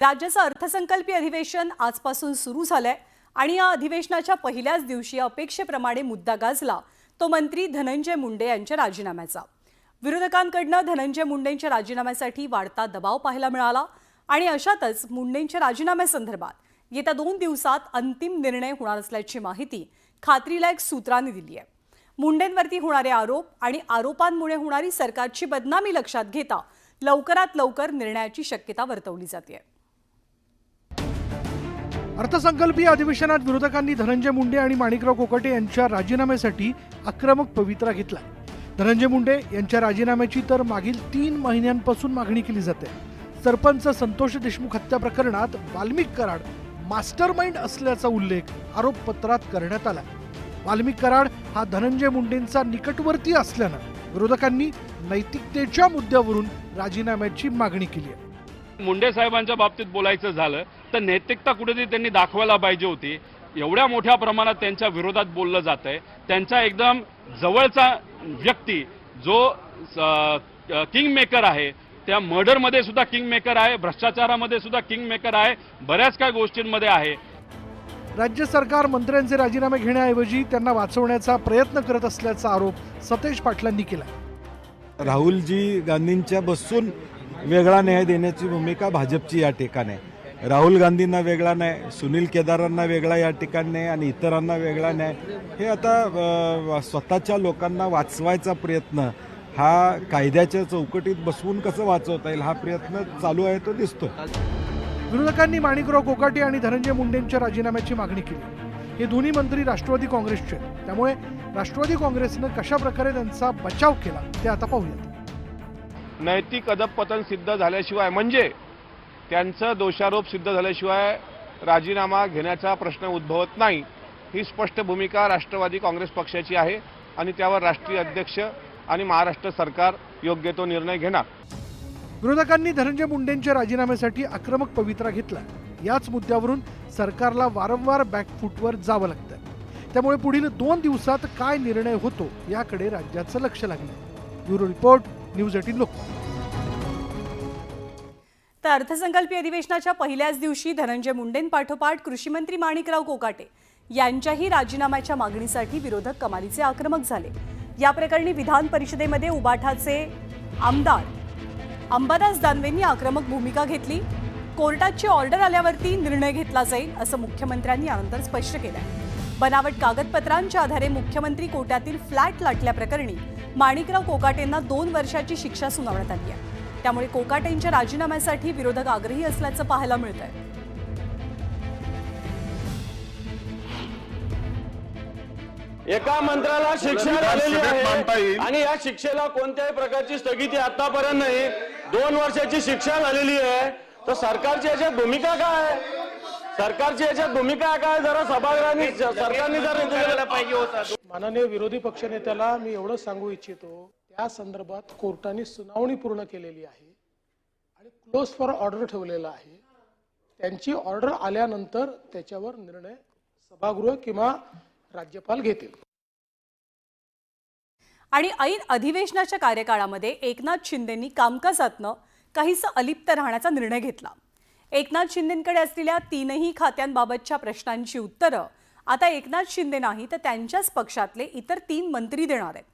राज्याचं अर्थसंकल्पीय अधिवेशन आजपासून सुरू झालंय आणि या अधिवेशनाच्या पहिल्याच दिवशी अपेक्षेप्रमाणे मुद्दा गाजला तो मंत्री धनंजय मुंडे यांच्या राजीनाम्याचा। विरोधकांकडून धनंजय मुंडेंच्या राजीनाम्यासाठी वाढता दबाव पाहायला मिळाला आणि अशातच मुंडेंच्या राजीनाम्यासंदर्भात येत्या 2 दिवसात अंतिम निर्णय होणार असल्याची माहिती खात्रीलायक सूत्रांनी दिली आहे। मुंडेंवरती होणारे आरोप आणि आरोपांमुळे होणारी सरकारची बदनामी लक्षात घेता लवकरात लवकर निर्णयाची शक्यता वर्तवली जाते। अर्थसंकल्पीय अधिवेशनात विरोधकांनी धनंजय मुंडे आणि माणिकराव कोकाटे यांच्या राजीनाम्यासाठी आक्रमक पवित्रा घेतला। धनंजय मुंडे यांच्या राजीनाम्याची तर मागील 3 महिन्यांपासून मागणी केली जाते। सरपंच संतोष देशमुख हत्या प्रकरणात वाल्मिक कराड मास्टरमाइंड असल्याचा उल्लेख आरोपपत्रात करण्यात आला। वाल्मिक कराड हा धनंजय मुंडेंचा निकटवर्ती असल्यानं विरोधकांनी नैतिकतेच्या मुद्द्यावरून राजीनाम्याची मागणी केली आहे। मुंडे साहेबांच्या बाबतीत बोलायचं झालं तर नैतिकता कुठेतरी त्यांनी दाखवायला पाहिजे होती। एवढ्या मोठ्या प्रमाणात त्यांच्या विरोधात बोललं जातंय। त्यांचा एकदम जवळचा व्यक्ती जो किंग मेकर आहे, त्या मर्डरमध्ये सुद्धा किंग मेकर आहे, भ्रष्टाचारामध्ये सुद्धा किंग मेकर आहे, बऱ्याच काही गोष्टींमध्ये आहे। राज्य सरकार मंत्र्यांचे राजीनामे घेण्याऐवजी त्यांना वाचवण्याचा प्रयत्न करत असल्याचा आरोप सतेज पाटलांनी केला। राहुलजी गांधींच्या बसून वेगळा न्याय देण्याची भूमिका भाजपची या ठिकाणी आहे। राहुल गांधींना वेगळा न्याय, सुनील केदारांना वेगळा या ठिकाणी न्याय आणि इतरांना वेगळा न्याय, हे आता स्वतःच्या लोकांना वाचवायचा प्रयत्न हा कायद्याच्या चौकटीत बसवून कसं वाचवता येईल हा प्रयत्न चालू आहे तो दिसतो। विरोधकांनी माणिकराव कोकाटे आणि धनंजय मुंडेंच्या राजीनाम्याची मागणी केली। हे दोन्ही मंत्री राष्ट्रवादी काँग्रेसचे, त्यामुळे राष्ट्रवादी काँग्रेसनं कशा प्रकारे त्यांचा बचाव केला ते आता पाहूयात। नैतिक अधपतन सिद्ध झाल्याशिवाय म्हणजे त्यांचं दोषारोप सिद्ध झाल्याशिवाय राजीनामा घेण्याचा प्रश्न उद्भवत नाही, ही स्पष्ट भूमिका राष्ट्रवादी काँग्रेस पक्षाची आहे आणि त्यावर राष्ट्रीय अध्यक्ष आणि महाराष्ट्र सरकार योग्य तो निर्णय घेणार। विरोधकांनी धनंजय मुंडेंच्या राजीनाम्यासाठी आक्रमक पवित्रा घेतला। याच मुद्द्यावरून सरकारला वारंवार बॅकफूटवर जावं लागतं, त्यामुळे पुढील 2 दिवसात काय निर्णय होतो याकडे राज्याचं लक्ष लागलं। Bureau report, news 18 Lokmat. तर अर्थसंकल्पीय अधिवेशनाच्या पहिल्याच दिवशी धनंजय मुंडेंपाठोपाठ कृषी मंत्री माणिकराव कोकाटे यांच्याही राजीनाम्याच्या मागणीसाठी विरोधक कमालीचे आक्रमक झाले। या प्रकरणी विधान परिषदेमध्ये उबाठाचे आमदार अंबादास दानवेंनी आक्रमक भूमिका घेतली। कोर्टाची ऑर्डर आल्यावरती निर्णय घेतला जाईल असं मुख्यमंत्र्यांनी यानंतर स्पष्ट केलं। बनावट कागदपत्रांच्या आधारे मुख्यमंत्री कोट्यातील फ्लॅट लाटल्याप्रकरणी माणिकराव कोकाटेंना 2 वर्षाची शिक्षा सुनावण्यात आली आहे। त्यामुळे कोकाटेंच्या राजीनाम्यासाठी विरोधक आग्रही असल्याचं पाहायला मिळतंय। एका मंत्र्याला शिक्षा झालेली आहे आणि या शिक्षेला कोणत्याही प्रकारची स्थगिती आतापर्यंत नाही। 2 वर्षाची शिक्षा झालेली आहे, तर सरकारची याच्यात भूमिका काय आहे? सरकारची याच्यात भूमिका काय? जरा सभागृहांनी सरकारने जर द्यायला पाहिजे होता। माननीय विरोधी पक्षनेत्याला मी एवढं सांगू इच्छितो, त्या संदर्भात कोर्टाने सुनावणी पूर्ण केलेली आहे आणि क्लोज फॉर ऑर्डर ठेवलेला आहे। त्यांची ऑर्डर आल्यानंतर त्याच्यावर निर्णय सभागृह किंवा राज्यपाल घेतील। आणि ऐन अधिवेशनाच्या कार्यकाळामध्ये एकनाथ शिंदेंनी कामकाजातनं काहीसं अलिप्त राहण्याचा निर्णय घेतला। एकनाथ शिंदेंकडे असलेल्या 3ही खात्यांबाबतच्या प्रश्नांची उत्तरं आता एकनाथ शिंदे नाही तर त्यांच्याच पक्षातले इतर 3 मंत्री देणार आहेत।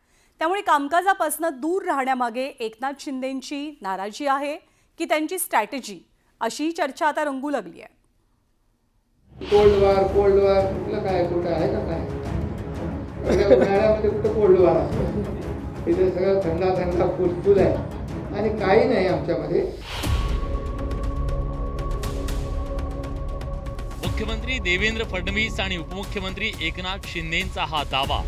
त्यामुळे कामकाजापासून दूर राहण्यामागे एकनाथ शिंदेंची नाराजी आहे की त्यांची स्ट्रॅटेजी, अशी चर्चा आता रंगू लागली आहे। कोल्ड वॉर कुठलं काय, कुठं आहे का काय? उन्हाळ्यामध्ये कुठं कोल्ड वॉर असतं? इथे सगळं थंडा फुलफुल आहे आणि काही नाही आमच्यामध्ये। मुख्यमंत्री देवेंद्र फडणवीस आणि उपमुख्यमंत्री एकनाथ शिंदेंचा हा दावा।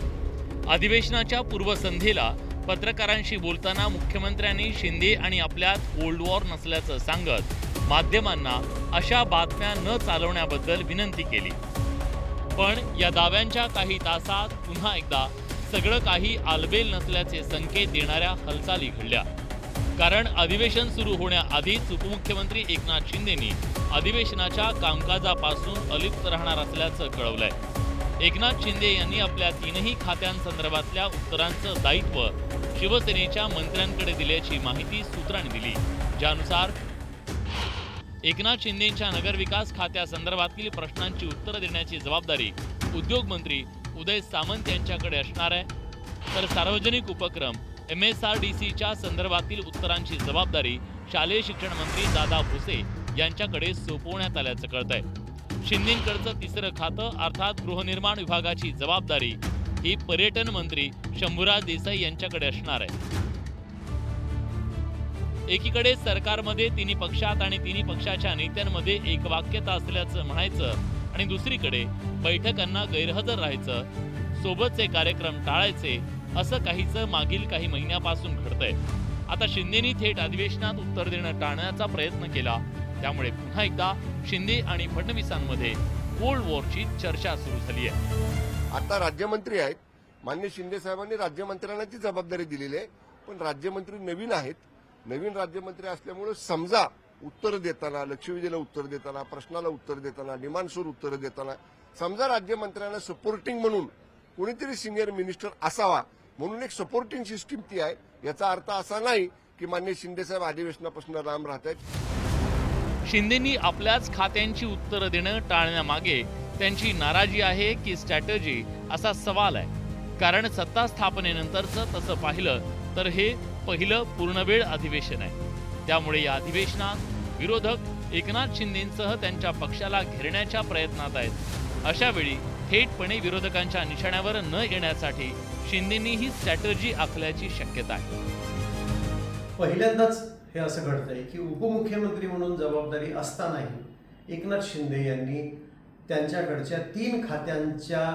अधिवेशनाच्या पूर्वसंध्येला पत्रकारांशी बोलताना मुख्यमंत्र्यांनी शिंदे आणि आपल्यात कोल्ड वॉर नसल्याचं सांगत माध्यमांना अशा बातम्या न चालवण्याबद्दल विनंती केली। पण या दाव्यांच्या काही तासात पुन्हा एकदा सगळं काही आलबेल नसल्याचे संकेत देणाऱ्या हालचाली घडल्या। कारण अधिवेशन सुरू होण्याआधीच उपमुख्यमंत्री एकनाथ शिंदेंनी अधिवेशनाच्या कामकाजापासून अलिप्त राहणार असल्याचं कळवलंय। एकनाथ शिंदे यांनी आपल्या 3ही खात्यांसंदर्भातल्या उत्तरांचं दायित्व शिवसेनेच्या मंत्र्यांकडे दिल्याची माहिती सूत्रांनी दिली, ज्यानुसार एकनाथ शिंदेंच्या नगरविकास खात्यासंदर्भातील प्रश्नांची उत्तरं देण्याची जबाबदारी उद्योगमंत्री उदय सामंत यांच्याकडे असणार आहे, तर सार्वजनिक उपक्रम MSRDCच्या संदर्भातील उत्तरांची जबाबदारी शालेय शिक्षण मंत्री दादा भुसे यांच्याकडे सोपवण्यात आल्याचं कळतंय. शिंदेंकडचं तिसरं खातं अर्थात गृहनिर्माण विभागाची जबाबदारी ही पर्यटन मंत्री शंभूराज देसाई यांच्याकडे असणार आहे. एकीकडे सरकारमध्ये तिन्ही पक्षात आणि तिन्ही पक्षाच्या नेत्यांमध्ये एकवाक्यता असल्याचं म्हणायचं आणि दुसरीकडे बैठकांना गैरहजर राहायचं, सोबतचे कार्यक्रम टाळायचे, असं काहीचं मागील काही महिन्यापासून घडतंय. आता शिंदेनी थेट अधिवेशनात उत्तर देणं टाळण्याचा प्रयत्न केला, त्यामुळे पुन्हा एकदा शिंदे आणि फडणवीसांमध्ये कोल्ड वॉरची चर्चा सुरू झाली आहे. आता राज्यमंत्री आहेत, माननीय शिंदे साहेबांनी राज्यमंत्र्यांना ती जबाबदारी दिलेली आहे, पण राज्यमंत्री नवीन आहेत. नवीन राज्यमंत्री असल्यामुळे समजा उत्तर देताना, लक्षवेधीला उत्तर देताना, प्रश्नाला उत्तर देताना, डिमांड्सवर उत्तर देताना समजा राज्यमंत्र्यांना सपोर्टिंग म्हणून कोणीतरी सिनियर मिनिस्टर असावा म्हणून एक सपोर्टिंग सिस्टीम ती आहे. याचा अर्थ असा नाही की माननीय शिंदे साहेब अधिवेशनापासून लांब राहत आहेत. शिंदेंनी आपल्याच खात्यांची उत्तरं देणं टाळण्यामागे त्यांची नाराजी आहे की स्ट्रॅटजी, असा सवाल आहे. कारण सत्ता स्थापनेनंतरचं तसं पाहिलं तर हे पहिलं पूर्णवेळ अधिवेशन आहे. त्यामुळे या अधिवेशनात विरोधक एकनाथ शिंदेंसह त्यांच्या पक्षाला घेरण्याच्या प्रयत्नात आहेत. अशा वेळी थेटपणे विरोधकांच्या निशाण्यावर न येण्यासाठी शिंदेंनी ही स्ट्रॅटजी आखल्याची शक्यता आहे. पहिल्यांदाच हे असं घडतंय की उपमुख्यमंत्री म्हणून जबाबदारी असतानाही एकनाथ शिंदे यांनी त्यांच्याकडच्या 3 खात्यांच्या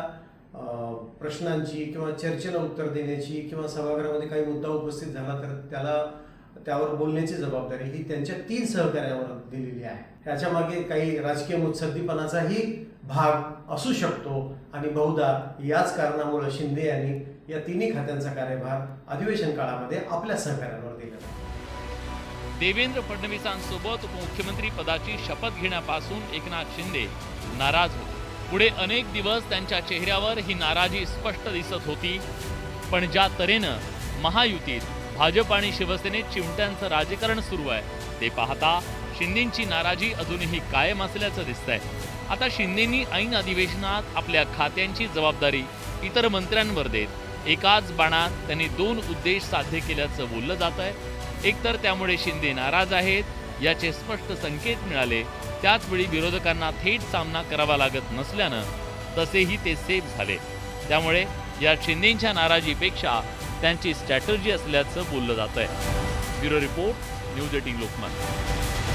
प्रश्नांची किंवा चर्चेला उत्तर देण्याची किंवा सभागृहामध्ये काही मुद्दा उपस्थित झाला तर त्यावर बोलण्याची जबाबदारी ही त्यांच्या 3 सहकार्यावर दिलेली आहे. ह्याच्या मागे काही राजकीय मुत्सद्दीपणाचाही भाग असू शकतो आणि बहुधा याच कारणामुळे शिंदे यांनी या 3 खात्यांचा कार्यभार अधिवेशन काळामध्ये आपल्या सहकार्यांवर दिला. देवेंद्र फडणवीसांसोबत उपमुख्यमंत्री पदाची शपथ घेण्यापासून एकनाथ शिंदे नाराज होते. पुढे अनेक दिवस त्यांच्या चेहऱ्यावर ही नाराजी स्पष्ट दिसत होती. पण ज्या तऱ्हेनं महायुतीत भाजप आणि शिवसेनेत चिमट्यांचं राजकारण सुरू आहे ते पाहता शिंदेंची नाराजी अजूनही कायम असल्याचं दिसतंय. आता शिंदेंनी ऐन अधिवेशनात आपल्या खात्यांची जबाबदारी इतर मंत्र्यांवर देत एकाच बाणात त्यांनी 2 उद्देश साध्य केल्याचं बोललं जात आहे. एकतर त्यामुळे शिंदे नाराज आहेत याचे स्पष्ट संकेत मिळाले, त्याचवेळी विरोधकांना थेट सामना करावा लागत नसल्यानं तसेही ते सेफ झाले. त्यामुळे या शिंदेंच्या नाराजीपेक्षा त्यांची स्ट्रॅटर्जी असल्याचं बोललं जात आहे. Bureau report, news 18 Lokmat.